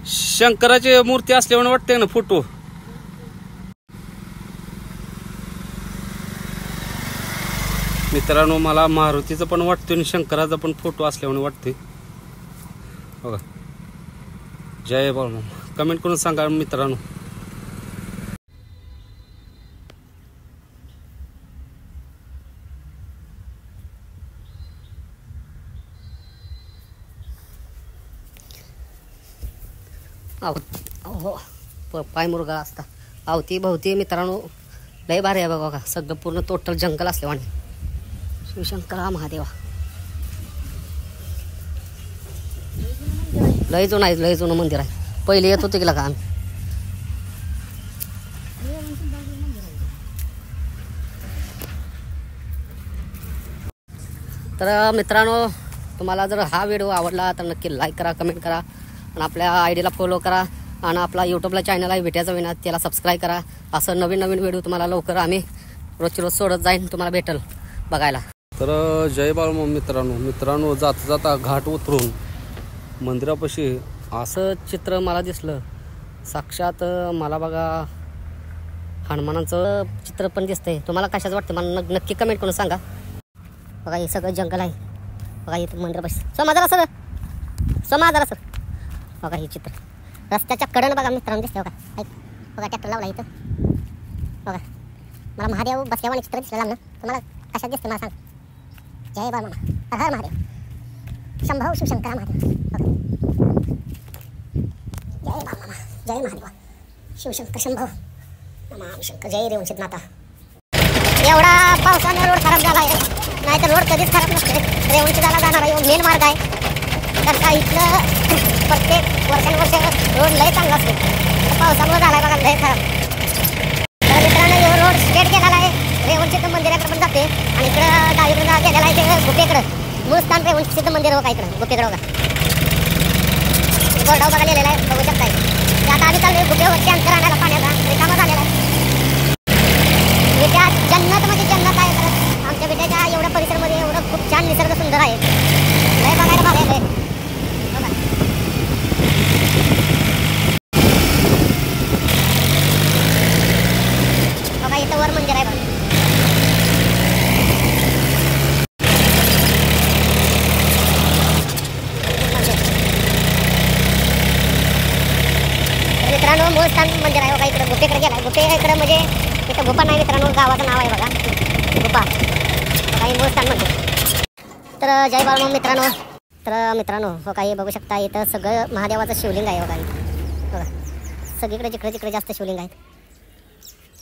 शंकराची मूर्ती असल्यामुळे वाटते ना फोटो. मित्रांनो मला मारुतीचं पण वाटतोय आणि शंकराचा पण फोटो असल्यामुळे वाटतोय बघा. जय बाळू. कमेंट करून सांगा मित्रांनो. हो पाय मुरगा असता अवती भवती मित्रांनो लय भारी आहे बघा. सगळं पूर्ण टोटल जंगल असल्यावाने. शिवशंकरा महादेवा लय जुनं मंदिर आहे. पहिले येत होते गेला का आम्ही. तर मित्रांनो तुम्हाला जर हा व्हिडिओ आवडला तर नक्की लाईक करा, कमेंट करा आणि आपल्या आयडीला फॉलो करा आणि आपला यूट्यूबला चॅनल आहे विट्याचा विना त्याला सबस्क्राईब करा. असं नवीन व्हिडिओ तुम्हाला लवकर आम्ही रोजची रोज सोडत जाईन तुम्हाला भेटेल बघायला. तर जय बाळू मित्रांनो जाता जाता घाट उतरून मंदिरापाशी असं चित्र मला दिसलं. साक्षात मला बघा हनुमानाचं चित्र पण दिसतंय. तुम्हाला कशाचं वाटतं मला नक्की कमेंट करून सांगा. बघा हे सगळं जंगल आहे बघा. इथं मंदिरापाशी समाजाला सर बघा हे चित्र रस्त्याच्या कडेनं बघा मित्रांनो दिसतंय बघा. ऐक बघा ट्रॅक्टर लावला इथं बघा. मला महादेव बसल्यावाने चित्र दिसलं लांबनं. तुम्हाला कशात दिसतं मला सांग. जय बाळू हर महादेव शंभव शिवशंकरा महादेव बघा. जय बाळू जय महादेव शिवशंकर शंभव शंकर जय रेवणसिद्ध नाथा. एवढा पावसाने रोड खराब झाला आहे नाही तर रोड कधीच खराब नसते. रेवणसिद्धाला जाणारा मेन मार्ग आहे तर का इथलं प्रत्येक वर्षानुवर्ष रोड लय चांगला असतो. पावसामुळे झाला आहे बघा लय खराब. तर मित्रांनो हे रोड स्ट्रेट गेलेला आहे रेवणसिद्ध मंदिराकडे पण जाते आणि इकडं डावीकडे गेलेला आहे ते गुफेकडं. मूळ स्थान रेवणसिद्ध मंदिर बघा इकडं गुफेकडं बघा. बोर्डावर बघा लिहिलेला आहे बघू शकताय. आता आम्ही चाललोय गुफेवरती अंतर आणायला पाण्याचा रिकामा झालेला आहे. विट्यात जन्नत म्हणजे जन्नत आहे. तर आमच्या विट्याच्या एवढ्या परिसरामध्ये एवढं खूप छान निसर्ग सुंदर आहे. लय बघायला भारी आहे बघा. बघा इथं वर मंदिर आहे बघा. मित्रांनो मूळ स्थान मंदिर आहे बघा. इकडं गुफेकडे गेला आहे. गुफेकडे म्हणजे इथं गुफा नाही मित्रांनो गावाचं नाव आहे बघा गुफा बघा. हे मूळ स्थान मंदिर. तर जय बाळू मित्रांनो. तर मित्रांनो हो काही बघू शकता इथं सगळं महादेवाचं शिवलिंग आहे बघा. बघा सगळीकडे जिकडे जास्त शिवलिंग आहेत.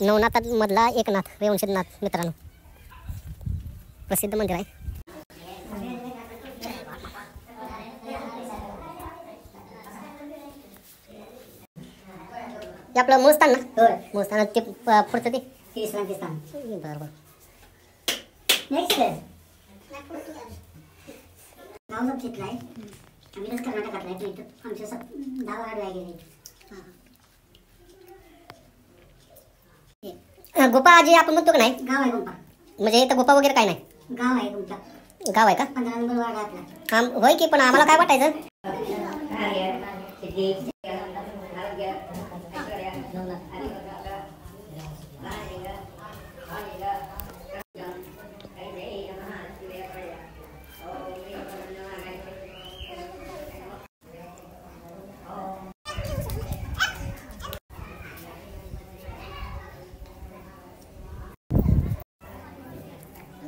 नवनाथांमधला एक नाथ रेवणसिद्धनाथ मित्रांनो प्रसिद्ध मंदिर आहे. हे आपलं मूळ स्थान ना. मूळ स्थान ते पुढचं ते विश्रांती स्थान. बरोबर नेक्स्ट गाव जर घेतला आहे आम्ही कर्नाटकातला आहे. इथं आमच्या 10 गाड्या गेले. गुफा जी आपण म्हणतो का नाही गाव आहे गुफा म्हणजे इथं गुफा वगैरे काय नाही. गाव आहे तुमचा गाव आहे का 15 नंबर वाडा आपला. होय की पण आम्हाला काय वाटायचं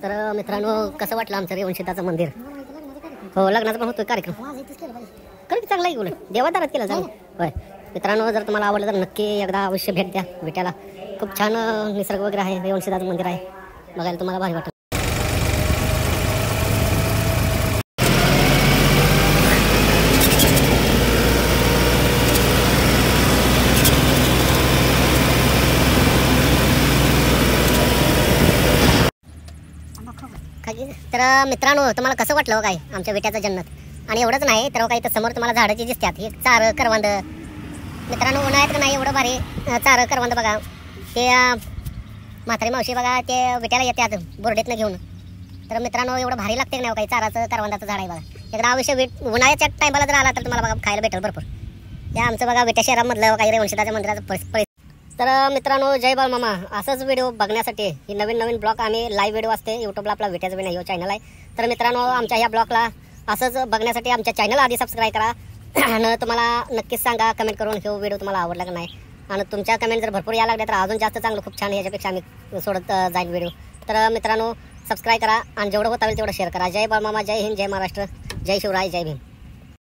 तर मित्रांनो कसं वाटलं आमचं रेवणसिद्धाचं मंदिर. हो लग्नाचा पण होतो कार्यक्रम खरंच चांगला आहे. बोलत देवादारात केला जाईल होय. मित्रांनो जर तुम्हाला आवडलं तर नक्की एकदा अवश्य भेट द्या विट्याला. खूप छान निसर्ग वगैरे आहे. रेवणसिद्धाचं मंदिर आहे बघायला तुम्हाला भारी वाटेल. तर मित्रांनो तुम्हाला कसं वाटलं काय आमच्या विट्याचं जन्नत. आणि एवढंच नाही तर काय इथं समोर तुम्हाला झाडाची दिसतात. हे चार करवंद मित्रांनो उन्हाळ्यात नाही एवढं भारी चार करवंद बघा. ते म्हातारी मावशी बघा ते विट्याला येतात बोर्डेतनं घेऊन. तर मित्रांनो एवढं भारी लागते नाही काही चाराचं करवंदाचं झाड आहे बघा. एकदा अवश्य उन्हाळ्याच्या टायमाला जर आला तर तुम्हाला बघा खायला भेटेल भरपूर. या आमचं बघा विट्या शहरामधलं काही रेवणसिद्धाच्या मंदिराचं तर मित्रांनो जय बाळमामा. असंच व्हिडिओ बघण्यासाठी ही नवीन नवीन ब्लॉग आम्ही लाईव्ह व्हिडिओ असते यूट्यूबला आपला विट्याचा विना ह्यो चॅनल आहे. तर मित्रांनो आमच्या ह्या ब्लॉगला असंच बघण्यासाठी आमच्या चॅनल आधी सबस्क्राईब करा आणि तुम्हाला नक्कीच सांगा कमेंट करून ह्यो व्हिडिओ तुम्हाला आवडला का नाही. आणि तुमच्या कमेंट जर भरपूर यायला लागल्या तर अजून जास्त चांगलं खूप छान याच्यापेक्षा आम्ही सोडत जाईल व्हिडिओ. तर मित्रांनो सबस्क्राईब करा आणि जेवढं होत होईल तेवढं शेअर करा. जय बाळमामा, जय हिंद, जय महाराष्ट्र, जय शिवराय, जय भीम.